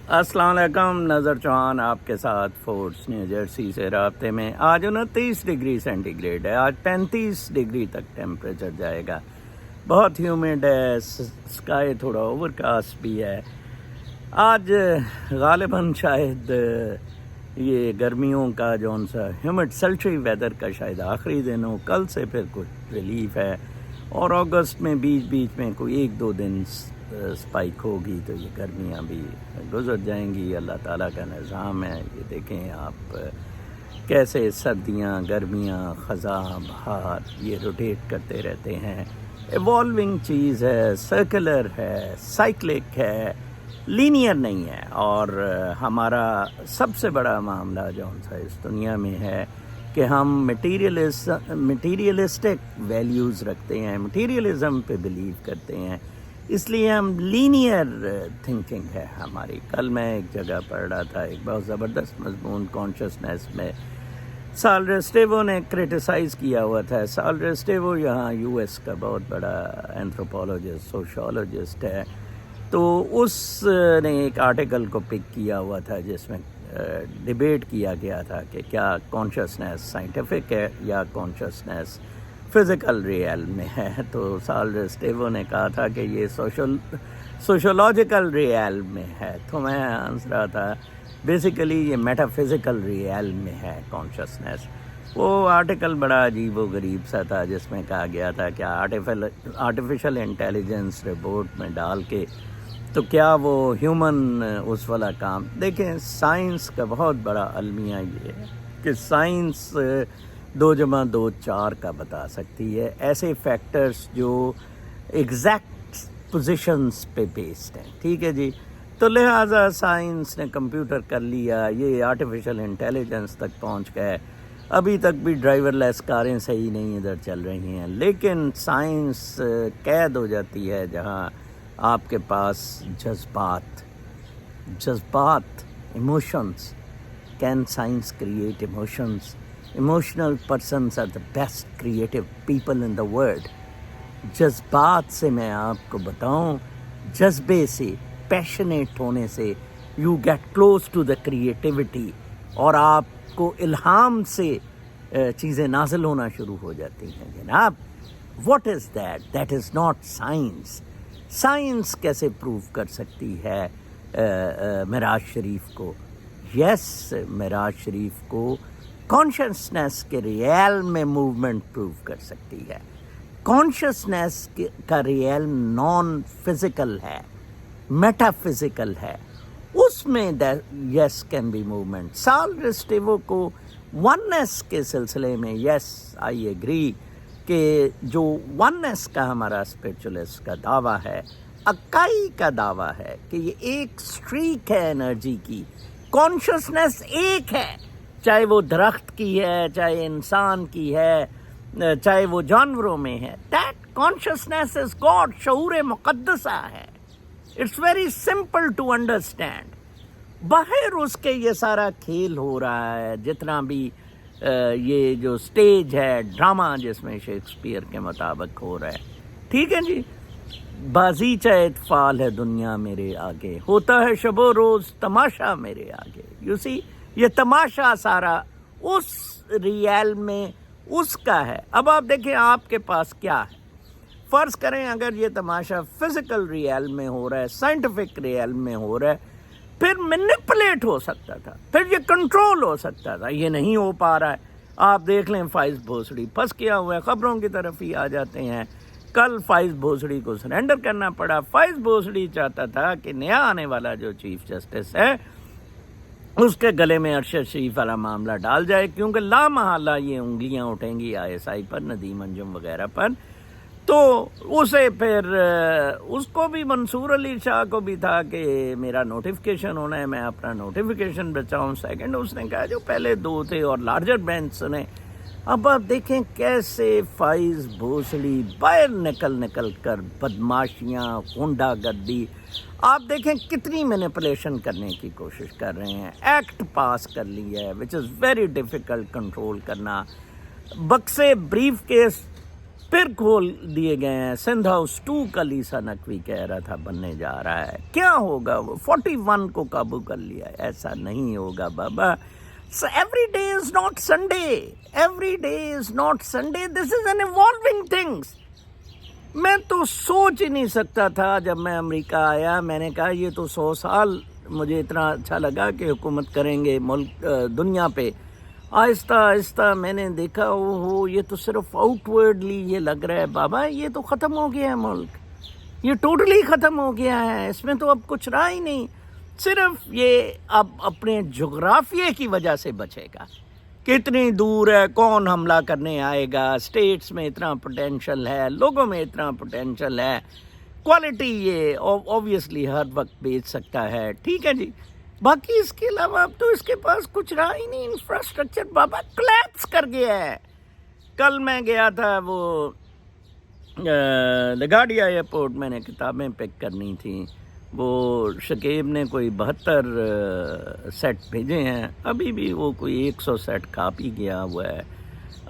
السلام علیکم، نظر چوہان آپ کے ساتھ فورٹس نیو جرسی سے رابطے میں۔ آج 29 ڈگری سینٹی گریڈ ہے، آج 35 ڈگری تک ٹیمپریچر جائے گا۔ بہت ہیومڈ ہے، سکائی تھوڑا اوور کاسٹ بھی ہے۔ آج غالباً شاید یہ گرمیوں کا جون سا ہیومڈ سلٹری ویدر کا شاید آخری دن ہو، کل سے پھر کچھ ریلیف ہے، اور اگست میں بیچ میں کوئی 1-2 دن سپائک ہوگی تو یہ گرمیاں بھی گزر جائیں گی۔ اللہ تعالیٰ کا نظام ہے، یہ دیکھیں آپ کیسے سردیاں، گرمیاں، خزاں، بہار یہ روٹیٹ کرتے رہتے ہیں۔ ایوالونگ چیز ہے، سرکولر ہے، سائیکلک ہے، لینئر نہیں ہے۔ اور ہمارا سب سے بڑا معاملہ جو سا اس دنیا میں ہے کہ ہم مٹیریلسٹک ویلیوز رکھتے ہیں، مٹیریلزم پہ بلیو کرتے ہیں، اس لیے ہم لینئر تھنکنگ ہے ہماری۔ کل میں ایک جگہ پڑھ رہا تھا، ایک بہت زبردست مضمون کانشسنس میں سال ریسٹیوو نے کرٹیسائز کیا ہوا تھا۔ سال ریسٹیوو یہاں یو ایس کا بہت بڑا اینتھروپولوجسٹ، سوشولوجسٹ ہے، تو اس نے ایک آرٹیکل کو پک کیا ہوا تھا جس میں ڈیبیٹ کیا گیا تھا کہ کیا کانشسنس سائنٹیفک ہے یا کانشسنس فزیکل ریئل میں ہے۔ تو سال ریسٹیوو نے کہا تھا کہ یہ سوشولوجیکل ریئل میں ہے، تو میں ہنس رہا تھا، بیسیکلی یہ میٹا فزیکل ریئل میں ہے کانشسنس۔ وہ آرٹیکل بڑا عجیب و غریب سا تھا جس میں کہا گیا تھا کہ آرٹیفیشل انٹیلیجنس رپورٹ میں ڈال کے تو کیا وہ ہیومن اس والا کام۔ دیکھیں سائنس کا بہت بڑا المیہ یہ ہے کہ سائنس 2+2 4 کا بتا سکتی ہے، ایسے فیکٹرز جو ایگزیکٹ پوزیشنز پہ بیسڈ ہیں، ٹھیک ہے جی۔ تو لہٰذا سائنس نے کمپیوٹر کر لیا، یہ آرٹیفیشل انٹیلیجنس تک پہنچ گئے، ابھی تک بھی ڈرائیور لیس کاریں صحیح نہیں ادھر چل رہی ہیں، لیکن سائنس قید ہو جاتی ہے جہاں آپ کے پاس جذبات emotions. Can science create emotions? Emotional persons are the best creative people in the world۔ جذبات سے میں آپ کو بتاؤں، جذبے سے، پیشنیٹ ہونے سے you get close to the creativity، اور آپ کو الہام سے چیزیں نازل ہونا شروع ہو جاتی ہیں جناب۔ What is that? That is not science۔ Science کیسے پروو کر سکتی ہے معراج شریف کو؟ یس، معراج شریف کو کانشسنس کے ریئل میں موومنٹ پروو کر سکتی ہے۔ کانشسنس کا ریئل نان فزیکل ہے، میٹا فزیکل ہے، اس میں یس کین بی موومنٹ۔ سال ریسٹیوو کو وننس کے سلسلے میں یس آئی ایگری کہ جو وننس کا ہمارا اسپرچولیسٹ کا دعویٰ ہے، اکائی کا دعویٰ ہے کہ یہ ایک اسٹریک ہے انرجی کی، کانشسنس ایک ہے، چاہے وہ درخت کی ہے، چاہے انسان کی ہے، چاہے وہ جانوروں میں ہے۔ دیٹ کانشسنس از گاڈ، شعور مقدسہ ہے۔ It's very simple to understand. باہر اس کے یہ سارا کھیل ہو رہا ہے، جتنا بھی یہ جو اسٹیج ہے، ڈرامہ جس میں شیکسپیئر کے مطابق ہو رہا ہے، ٹھیک ہے جی۔ بازیچہ اطفال ہے دنیا میرے آگے، ہوتا ہے شب و روز تماشا میرے آگے۔ یو سی، یہ تماشا سارا اس ریئل میں اس کا ہے۔ اب آپ دیکھیں آپ کے پاس کیا ہے۔ فرض کریں اگر یہ تماشا فزیکل ریئل میں ہو رہا ہے، سائنٹیفک ریئل میں ہو رہا ہے، پھر مینپولیٹ ہو سکتا تھا، پھر یہ کنٹرول ہو سکتا تھا، یہ نہیں ہو پا رہا ہے۔ آپ دیکھ لیں فائز بھوسڑی پھنس کیا ہوا ہے، خبروں کی طرف ہی آ جاتے ہیں۔ کل فائز بھوسڑی کو سرنڈر کرنا پڑا۔ فائز بھوسڑی چاہتا تھا کہ نیا آنے والا جو چیف جسٹس ہے اس کے گلے میں ارشد شریف والا معاملہ ڈال جائے، کیونکہ لا محالہ یہ انگلیاں اٹھیں گی ISI پر، ندیم انجم وغیرہ پر۔ تو اسے پھر اس کو بھی، منصور علی شاہ کو بھی تھا کہ میرا نوٹیفیکیشن ہونا ہے، میں اپنا نوٹیفیکیشن بچاؤں۔ سیکنڈ اس نے کہا جو پہلے 2 تھے اور لارجر بینچ نے۔ اب آپ دیکھیں کیسے فائز بھوسڑی باہر نکل کر بدماشیاں، غنڈہ گردی، آپ دیکھیں کتنی مینیپولیشن کرنے کی کوشش کر رہے ہیں۔ ایکٹ پاس کر لی ہے وچ از ویری ڈیفیکلٹ کنٹرول کرنا۔ بکسے بریف کیس پھر کھول دیے گئے ہیں. سندھ ہاؤس 2 کا لیسا نقوی کہہ رہا تھا بننے جا رہا ہے. کیا ہوگا وہ 41 کو قابو کر لیا ہے. ایسا نہیں ہوگا بابا. So every day is not Sunday. Every day is not Sunday. This is an evolving things. میں تو سوچ ہی نہیں سکتا تھا جب میں امریکہ آیا. میں نے کہا یہ تو 100 سال مجھے اتنا اچھا لگا کہ حکومت کریں گے ملک دنیا پہ. آہستہ آہستہ میں نے دیکھا اوہو یہ تو صرف آؤٹ ورڈلی یہ لگ رہا ہے بابا یہ تو ختم ہو گیا ہے ملک. یہ ٹوٹلی ختم ہو گیا ہے. اس میں تو اب کچھ رہا ہی نہیں. صرف یہ اب اپنے جغرافیے کی وجہ سے بچے گا. کتنی دور ہے, کون حملہ کرنے آئے گا, اسٹیٹس میں اتنا پوٹینشل ہے, لوگوں میں اتنا پوٹینشل ہے, کوالٹی یہ اوبویسلی ہر وقت بیچ سکتا ہے. ٹھیک ہے جی. باقی اس کے علاوہ اب تو اس کے پاس کچھ رہا ہی نہیں. انفراسٹرکچر بابا کلیپس کر گیا ہے. کل میں گیا تھا وہ لگاڈیا ایئرپورٹ, میں نے کتابیں پک کرنی تھیں. وہ شکیب نے کوئی 72 سیٹ بھیجے ہیں. ابھی بھی وہ کوئی 100 سیٹ کاپی گیا ہوا ہے.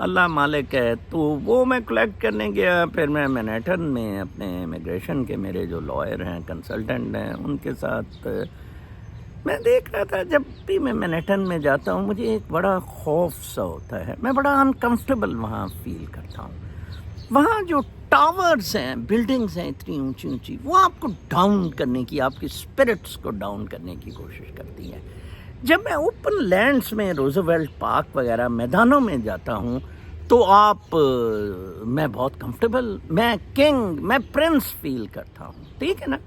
اللہ مالک ہے. تو وہ میں کلیکٹ کرنے گیا. پھر میں مینہٹن میں اپنے امیگریشن کے میرے جو لائر ہیں, کنسلٹنٹ ہیں, ان کے ساتھ میں دیکھ رہا تھا. جب بھی میں مینہٹن میں جاتا ہوں مجھے ایک بڑا خوف سا ہوتا ہے. میں بڑا انکمفرٹیبل وہاں فیل کرتا ہوں. وہاں جو ٹاورز ہیں, بلڈنگز ہیں اتنی اونچی اونچی, وہ آپ کو ڈاؤن کرنے کی, آپ کی اسپرٹس کو ڈاؤن کرنے کی کوشش کرتی ہیں. جب میں اوپن لینڈز میں روزویلٹ پارک وغیرہ میدانوں میں جاتا ہوں تو میں بہت کمفرٹیبل, میں کنگ, میں پرنس فیل کرتا ہوں. ٹھیک ہے نا.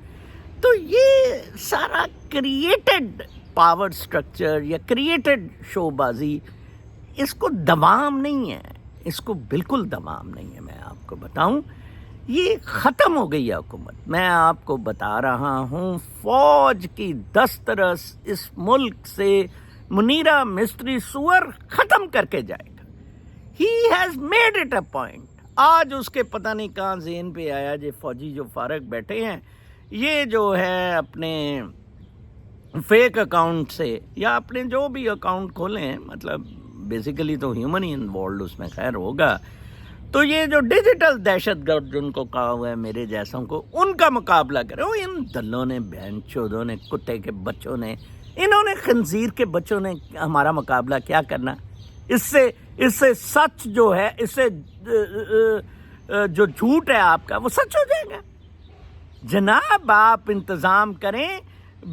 تو یہ سارا کریٹڈ پاور سٹرکچر یا کریٹڈ شو بازی, اس کو دوام نہیں ہے. اس کو بالکل دوام نہیں ہے. میں آپ کو بتاؤں یہ ختم ہو گئی ہے حکومت. میں آپ کو بتا رہا ہوں فوج کی دسترس اس ملک سے منیرہ مستری سور ختم کر کے جائے گا. He has made it a point. آج اس کے پتہ نہیں کہاں ذہن پہ آیا جو فوجی جو فارغ بیٹھے ہیں, یہ جو ہے اپنے فیک اکاؤنٹ سے یا اپنے جو بھی اکاؤنٹ کھولے ہیں, مطلب بیسیکلی تو ہیومن ہی انوالوڈ اس میں خیر ہوگا, تو یہ جو ڈیجیٹل دہشت گرد جن کو کہا ہوا ہے میرے جیسوں کو, ان کا مقابلہ کریں. ان دلوں نے, بہن چودوں نے, کتے کے بچوں نے, انہوں نے, خنزیر کے بچوں نے ہمارا مقابلہ کیا کرنا. اس سے سچ جو ہے, اس سے جو جھوٹ ہے آپ کا وہ سچ ہو جائے گا. جناب آپ انتظام کریں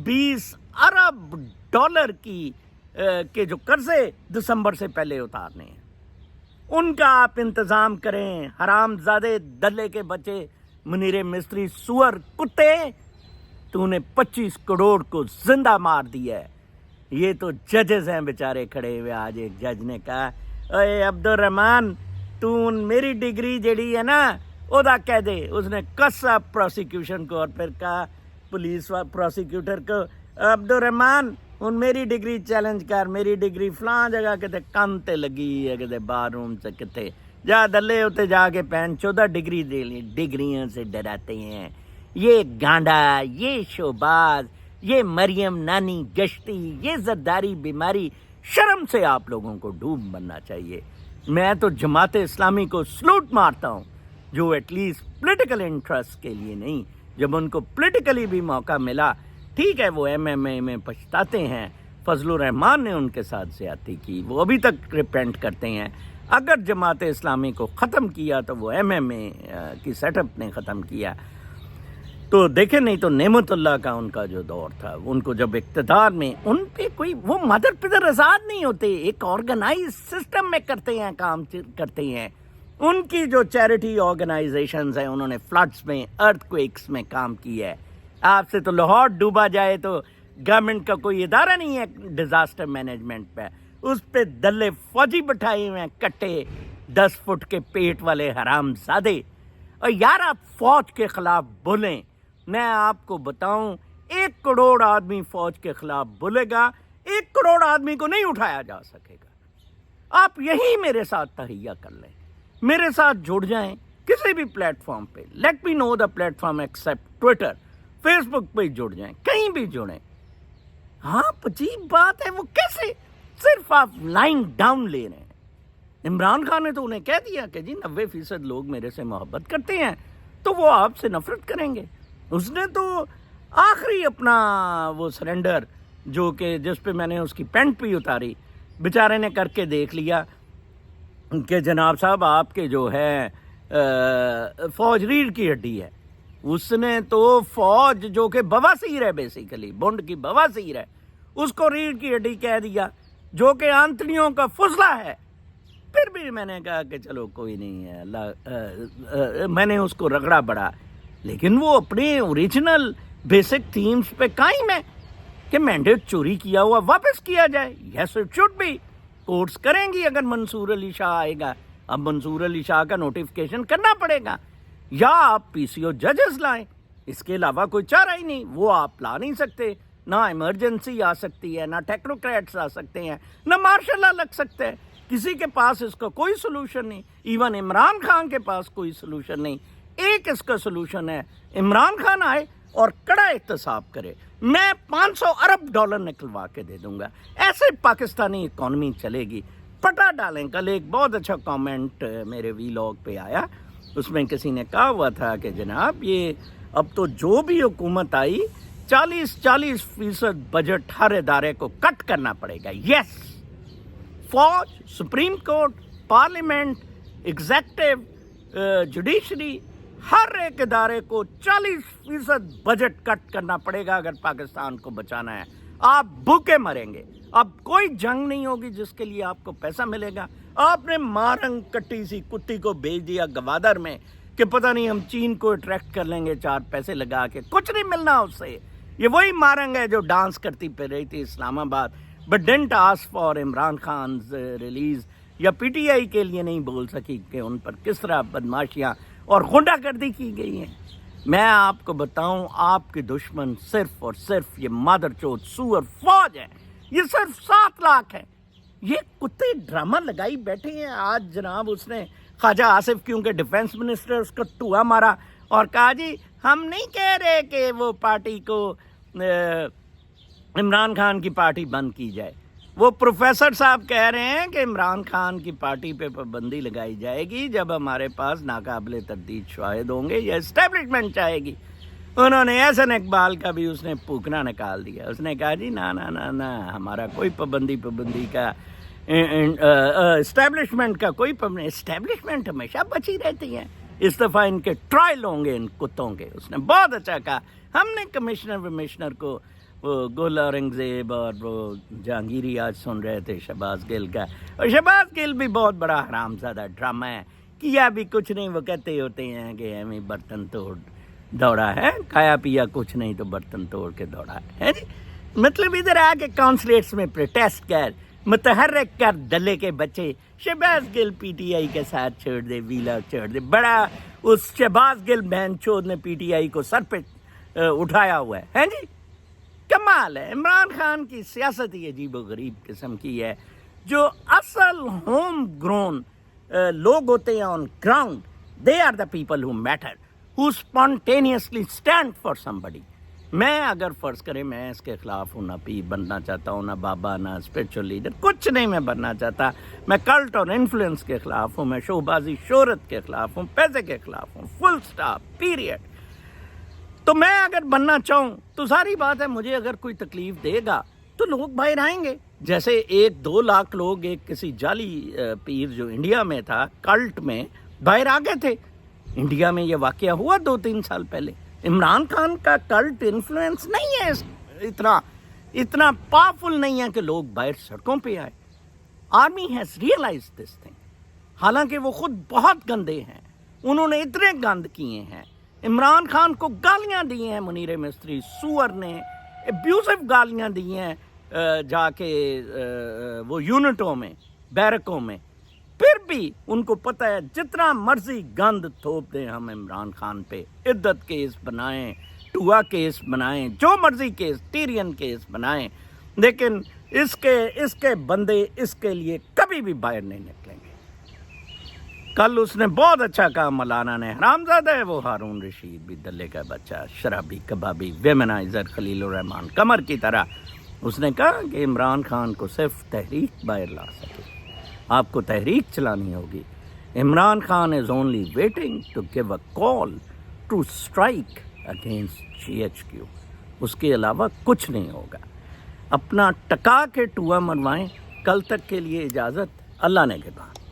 20 ارب ڈالر کے جو قرضے دسمبر سے پہلے اتارنے ہیں, ان کا آپ انتظام کریں. حرام زادے دلے کے بچے, منیر مستری سور کتے, تو نے 25 کروڑ کو زندہ مار دیا ہے. یہ تو ججز ہیں بیچارے کھڑے ہوئے. آج ایک جج نے کہا اے عبدالرحمان تو میری ڈگری جڑی ہے نا ادا کہہ دے. اس نے کسا پروسیکیوشن کو اور پھر کہا پولیس پروسیکیوٹر کو, عبدالرحمان ہن میری ڈگری چیلنج کر. میری ڈگری فلاں جگہ کتے کن تے لگی ہے, کتے بار روم سے کتے جا دلے ہوتے جا کے پہن 14 ڈگری دے لی. ڈگریوں سے ڈراتے ہیں یہ گانڈا, یہ شوباز, یہ مریم نانی گشتی, یہ زرداری بیماری. شرم سے آپ لوگوں کو ڈوب بننا چاہیے. میں تو جماعت اسلامی کو سلوٹ مارتا ہوں جو ایٹ لیسٹ پولیٹیکل انٹرسٹ کے لیے نہیں, جب ان کو پولیٹیکلی بھی موقع ملا. ٹھیک ہے وہ ایم اے میں پچھتاتے ہیں. فضل الرحمان نے ان کے ساتھ زیادتی کی, وہ ابھی تک ریپینٹ کرتے ہیں. اگر جماعت اسلامی کو ختم کیا تو وہ ایم اے کی سیٹ اپ نے ختم کیا. تو دیکھیں, نہیں تو نعمت اللہ کا ان کا جو دور تھا, ان کو جب اقتدار میں ان پہ کوئی وہ مدر پدر آزاد نہیں ہوتے, ایک آرگنائز سسٹم میں کرتے ہیں, کام کرتے ہیں. ان کی جو چیریٹی آرگنائزیشنز ہیں انہوں نے فلڈس میں, ارتھ کویکس میں کام کیا ہے. آپ سے تو لاہور ڈوبا جائے تو گورنمنٹ کا کوئی ادارہ نہیں ہے ڈیزاسٹر مینجمنٹ پہ, اس پہ دلے فوجی بٹھائے ہوئے ہیں, کٹے 10 فٹ کے پیٹ والے حرام زادے. اور یار آپ فوج کے خلاف بولیں, میں آپ کو بتاؤں 1 کروڑ آدمی فوج کے خلاف بولے گا, 1 کروڑ آدمی کو نہیں اٹھایا جا سکے گا. آپ یہی میرے ساتھ تہیہ کر لیں, میرے ساتھ جڑ جائیں کسی بھی پلیٹ فارم پہ. Let me know the platform except Twitter, Facebook پہ جڑ جائیں, کہیں بھی جڑیں. ہاں عجیب بات ہے وہ کیسے صرف آپ لائن ڈاؤن لے رہے ہیں. عمران خان نے تو انہیں کہہ دیا کہ جی 90% لوگ میرے سے محبت کرتے ہیں تو وہ آپ سے نفرت کریں گے. اس نے تو آخری اپنا وہ سرنڈر جو کہ جس پہ میں نے اس کی پینٹ بھی اتاری بیچارے نے کر کے دیکھ لیا کہ جناب صاحب آپ کے جو ہے فوج ریڑھ کی ہڈی ہے. اس نے تو فوج جو کہ بواسیر ہے بیسیکلی بونڈ کی بواسیر ہے اس کو ریڑھ کی ہڈی کہہ دیا جو کہ آنتڑیوں کا فضلہ ہے. پھر بھی میں نے کہا کہ چلو کوئی نہیں ہے اللہ میں نے اس کو رگڑا بڑا لیکن وہ اپنے اوریجنل بیسک تھیمز پہ قائم ہے کہ مینڈیٹ چوری کیا ہوا واپس کیا جائے. Yes it should be. Courts کریں گی اگر منصور علی شاہ آئے گا. اب منصور علی شاہ کا نوٹیفیکیشن کرنا پڑے گا یا آپ پی سی او ججز لائیں. اس کے علاوہ کوئی چارہ ہی نہیں. وہ آپ لا نہیں سکتے. نہ ایمرجنسی آ سکتی ہے نہ ٹیکنوکریٹس آ سکتے ہیں نہ مارشل لا لگ سکتے ہیں. کسی کے پاس اس کا کوئی سلوشن نہیں. ایون عمران خان کے پاس کوئی سلوشن نہیں. ایک اس کا سلوشن ہے عمران خان آئے اور کڑا احتساب کرے. میں 500 ارب ڈالر نکلوا کے دے دوں گا. ایسے پاکستانی اکانومی چلے گی. پٹا ڈالیں. کل ایک بہت اچھا کامنٹ میرے وی لاگ پہ آیا. اس میں کسی نے کہا ہوا تھا کہ جناب یہ اب تو جو بھی حکومت آئی 40% بجٹ ہر ادارے کو کٹ کرنا پڑے گا. یس فوج supreme court parliament executive judiciary ہر ایک ادارے کو 40% بجٹ کٹ کرنا پڑے گا اگر پاکستان کو بچانا ہے. آپ بھوکے مریں گے. اب کوئی جنگ نہیں ہوگی جس کے لیے آپ کو پیسہ ملے گا. آپ نے مارنگ کٹی سی کتی کو بھیج دیا گوادر میں کہ پتہ نہیں ہم چین کو اٹریکٹ کر لیں گے 4 پیسے لگا کے. کچھ نہیں ملنا اس سے. یہ وہی مارنگ ہے جو ڈانس کرتی پہ رہی تھی اسلام آباد but didn't ask for Imran خانز release یا پی ٹی آئی کے لیے نہیں بول سکی کہ ان پر کس طرح بدماشیاں اور غنڈہ گردی کی گئی ہیں. میں آپ کو بتاؤں آپ کے دشمن صرف اور صرف یہ مادر چوت سور فوج ہے. یہ صرف 7 لاکھ ہے. یہ کتے ڈرامہ لگائی بیٹھے ہیں. آج جناب اس نے خواجہ آصف کیونکہ ڈیفنس منسٹر اس کا ٹوہا مارا اور کہا جی ہم نہیں کہہ رہے کہ وہ پارٹی کو عمران خان کی پارٹی بند کی جائے. وہ پروفیسر صاحب کہہ رہے ہیں کہ عمران خان کی پارٹی پہ پابندی لگائی جائے گی جب ہمارے پاس ناقابل تردید شواہد ہوں گے یا اسٹیبلشمنٹ چاہے گی. انہوں نے احسن اقبال کا بھی اس نے پھونکنا نکال دیا. اس نے کہا جی نہ ہمارا کوئی پابندی کا اسٹیبلشمنٹ کا کوئی پابندی. اسٹیبلشمنٹ ہمیشہ بچی رہتی ہے. اس دفعہ ان کے ٹرائل ہوں گے ان کتوں کے. اس نے بہت اچھا کہا. ہم نے کمشنر کو وہ گل اورنگزیب اور وہ جہانگیری آج سن رہے تھے شہباز گل کا. اور شہباز گل بھی بہت بڑا حرامزادہ ڈرامہ ہے. کیا بھی کچھ نہیں. وہ کہتے ہوتے ہیں کہ ہمیں برتن توڑ دوڑا ہے. کھایا پیا کچھ نہیں تو برتن توڑ کے دوڑا ہے جی. مطلب ادھر آ کے کانسلیٹس میں پروٹیسٹ کر متحرک کر دلے کے بچے. شہباز گل پی ٹی آئی کے ساتھ چھوڑ دے. ویلا چھوڑ دے. بڑا اس شہباز گل بہن چود نے پی ٹی آئی کو سر پہ اٹھایا ہوا ہے جی. کمال ہے. عمران خان کی سیاست ہی عجیب و غریب قسم کی ہے. جو اصل ہوم گرون لوگ ہوتے ہیں on ground they are the people who matter who spontaneously stand for somebody. میں اگر فرض کریں میں اس کے خلاف ہوں. نہ پیر بننا چاہتا ہوں نہ بابا نہ اسپرچل لیڈر. کچھ نہیں میں بننا چاہتا. میں کلٹ اور انفلوئنس کے خلاف ہوں. میں شوبازی شہرت کے خلاف ہوں. پیسے کے خلاف ہوں. فل سٹاپ پیریڈ. تو میں اگر بننا چاہوں تو ساری بات ہے مجھے اگر کوئی تکلیف دے گا تو لوگ باہر آئیں گے. جیسے 1-2 لاکھ لوگ ایک کسی جعلی پیر جو انڈیا میں تھا کلٹ میں باہر آ گئے تھے. انڈیا میں یہ واقعہ ہوا 2-3 سال پہلے. عمران خان کا کلٹ انفلوئنس نہیں ہے اتنا پاورفل نہیں ہے کہ لوگ باہر سڑکوں پہ آئے. Army has realise this thing. حالانکہ وہ خود بہت گندے ہیں. انہوں نے اتنے گند کیے ہیں. عمران خان کو گالیاں دی ہیں منیر مستری سور نے. ابیوزو گالیاں دی ہیں جا کے وہ یونٹوں میں بیرکوں میں. پھر بھی ان کو پتہ ہے جتنا مرضی گند تھوپ دیں ہم عمران خان پہ. عدت کیس بنائیں ٹوا کیس بنائیں جو مرضی کیس ٹیرین کیس بنائیں لیکن اس کے بندے اس کے لیے کبھی بھی باہر نہیں نکلیں گے. کل اس نے بہت اچھا کہا مولانا نے. حرامزادہ ہے وہ ہارون رشید بھی دلے کا بچہ شرابی کبابی ویمنائزر خلیل الرحمان قمر کی طرح. اس نے کہا کہ عمران خان کو صرف تحریک باہر لا سکے. آپ کو تحریک چلانی ہوگی. Imran Khan is only waiting to give a call to strike against GHQ. اس کے علاوہ کچھ نہیں ہوگا. اپنا ٹکا کے ٹوا منوائیں. کل تک کے لیے اجازت. اللہ نے کے بعد.